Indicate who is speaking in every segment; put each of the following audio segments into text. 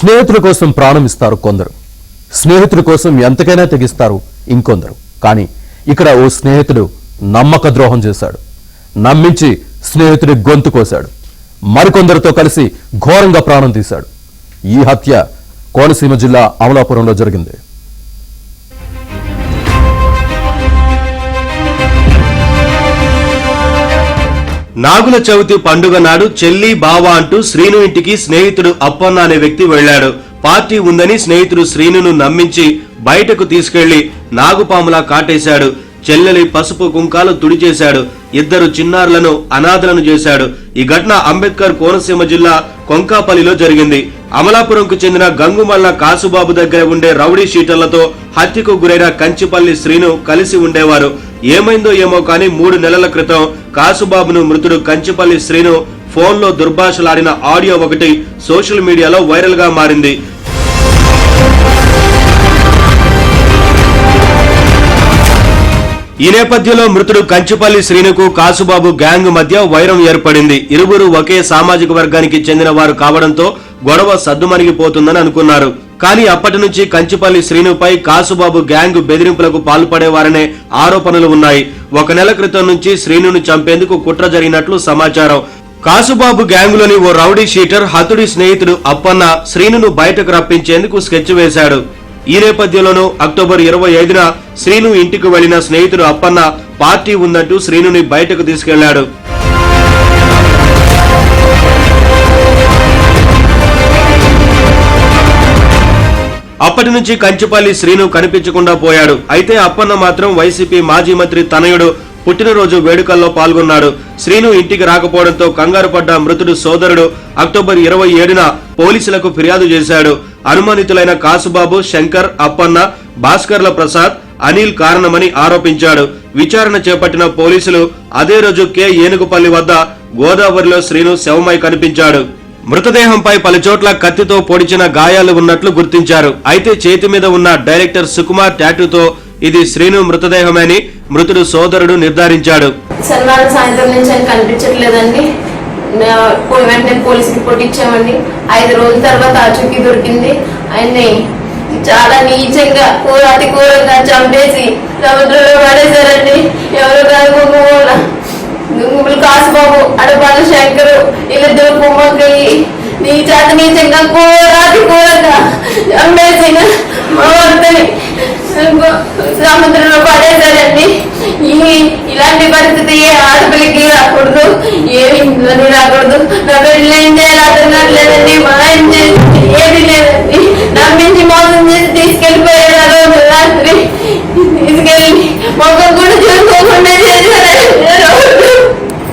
Speaker 1: స్నేహితుల కోసం ప్రాణం ఇస్తారు కొందరు, స్నేహితుల కోసం ఎంతకైనా తెగిస్తారు ఇంకొందరు. కానీ ఇక్కడ ఓ స్నేహితుడు నమ్మక ద్రోహం చేశాడు. నమ్మించి స్నేహితుడి గొంతు కోశాడు. మరికొందరితో కలిసి ఘోరంగా ప్రాణం తీశాడు. ఈ హత్య కోనసీమ జిల్లా అమలాపురంలో జరిగింది.
Speaker 2: నాగుల చవితి పండుగ నాడు చెల్లి బావ అంటూ శ్రీను ఇంటికి స్నేహితుడు అప్పన్న అనే వ్యక్తి వెళ్లాడు. పార్టీ ఉందని స్నేహితుడు శ్రీనును నమ్మించి బయటకు తీసుకెళ్లి నాగుపాములా కాటేశాడు. చెల్లెలి పసుపు కుంకాలు తుడిచేశాడు. ఇద్దరు చిన్నారులను అనాథలను చేశాడు. ఈ ఘటన అంబేద్కర్ కోనసీమ జిల్లా కొంకాపల్లిలో జరిగింది. అమలాపురంకు చెందిన గంగుమల్ల కాసుబాబు దగ్గర ఉండే రౌడీ షీటర్లతో హత్యకు గురైన కంచిపల్లి శ్రీను కలిసి ఉండేవారు. ఏమైందో ఏమో కానీ 3 నెలల క్రితం కాసుబాబును మృతుడు కంచిపల్లి శ్రీను ఫోన్లో దుర్భాషలాడిన ఆడియో ఒకటి సోషల్ మీడియాలో వైరల్ గా మారింది. ఈ నేపథ్యంలో మృతుడు కంచిపల్లి శ్రీనుకు కాసుబాబు గ్యాంగ్ మధ్య వైరం ఏర్పడింది. ఇరువురు ఒకే సామాజిక వర్గానికి చెందిన వారు కావడంతో గొడవ సద్దుమణిగిపోతుందని అనుకున్నారు. కానీ అప్పటి నుంచి కంచిపల్లి శ్రీనుపై కాసుబాబు గ్యాంగ్ బెదిరింపులకు పాల్పడేవారనే ఆరోపణలు ఉన్నాయి. 1 నెల క్రితం నుంచి శ్రీనును చంపేందుకు కుట్ర జరిగినట్లు సమాచారం. కాసుబాబు గ్యాంగులోని ఓ రౌడీ షీటర్ హతుడి స్నేహితుడు అప్పన్న శ్రీనును బయటకు రప్పించేందుకు స్కెచ్ వేశాడు. ఈ నేపథ్యంలోనూ అక్టోబర్ 25న శ్రీను ఇంటికి వెళ్లిన స్నేహితుడు అప్పన్న పార్టీ ఉందంటూ శ్రీనుని బయటకు తీసుకెళ్లాడు. అప్పటి నుంచి కంచిపల్లి శ్రీను కనిపించకుండా పోయాడు. అయితే అప్పన్న మాత్రం వైసీపీ మాజీ మంత్రి తనయుడు పుట్టినరోజు వేడుకల్లో పాల్గొన్నాడు. శ్రీను ఇంటికి రాకపోవడంతో కంగారు పడ్డ మృతుడు సోదరుడు అక్టోబర్ 27న పోలీసులకు ఫిర్యాదు చేశాడు. అనుమానితులైన కాసుబాబు, శంకర్, అప్పన్న, భాస్కర్ల ప్రసాద్, అనిల్ కారణమని ఆరోపించాడు. విచారణ చేపట్టిన పోలీసులు అదే రోజు ఏనుగుపల్లి వద్ద గోదావరిలో శ్రీను శవమై కనిపించాడు. మృతదేహంపై పలుచోట్ల కత్తితో పొడిచిన గాయాలు ఉన్నట్లు గుర్తించారు. అయితే చేతి మీద ఉన్న డైరెక్టర్ సుకుమార్ టాటూతో ఇది శ్రీను మృతదేహమని మృతుడు సోదరుడు నిర్ధారించాడు.
Speaker 3: శనివారం సాయంత్రం నుంచి ఆయన కనిపించట్లేదండి. వెంటనే పోలీస్ రిపోర్ట్ ఇచ్చామండి. 5 రోజుల తర్వాత ఆచూకీ దొరికింది. ఆయన్ని చాలా నీచంగా అతి ఘోరంగా చంపేసి సముద్రంలో పడేశారండి. ఎవరు కాదు గుంగుములు కాసుబాబు, అడపాల శంకరు, వీళ్ళిద్దరు కుమ్మక్కయ్యి నీచంగా అతి ఘోరంగా చంపేసిన మా భర్తని సముద్రంలో పడేశారండి. ఇలాంటి పరిస్థితి ఏ ఆడపిల్లకి రాకూడదు, ఏ ఇంట్లోని రాకూడదు. నా పెళ్ళి ఏం చేయాలి అర్థం కావట్లేదండి. మా ఏం చేసి ఏది లేదండి. నమ్మించి మోసం చేసి తీసుకెళ్లిపోయారు. ఆ రోజు రాత్రి తీసుకెళ్ళి మొక్కలు కూడా చూసుకోకుండా చేశారు.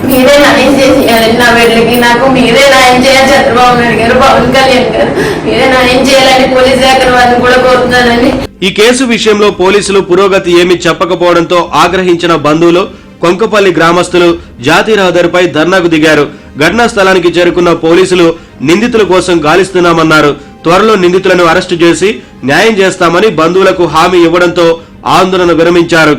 Speaker 3: మీరే న్యాయం చేయాలి నా బిడ్డలకి, నాకు మీరే న్యాయం చేయాలి. చంద్రబాబు నాయుడు గారు, పవన్ కళ్యాణ్ గారు మీరే న్యాయం చేయాలని పోలీస్ శాఖ వారిని కూడా కోరుతున్నానండి.
Speaker 2: ఈ కేసు విషయంలో పోలీసులు పురోగతి ఏమీ చెప్పకపోవడంతో ఆగ్రహించిన బంధువులు, కొంకపల్లి గ్రామస్తులు జాతీయ రహదారిపై ధర్నాకు దిగారు. ఘటనా స్థలానికి చేరుకున్న పోలీసులు నిందితుల కోసం గాలిస్తున్నామన్నారు. త్వరలో నిందితులను అరెస్టు చేసి న్యాయం చేస్తామని బంధువులకు హామీ ఇవ్వడంతో ఆందోళన విరమించారు.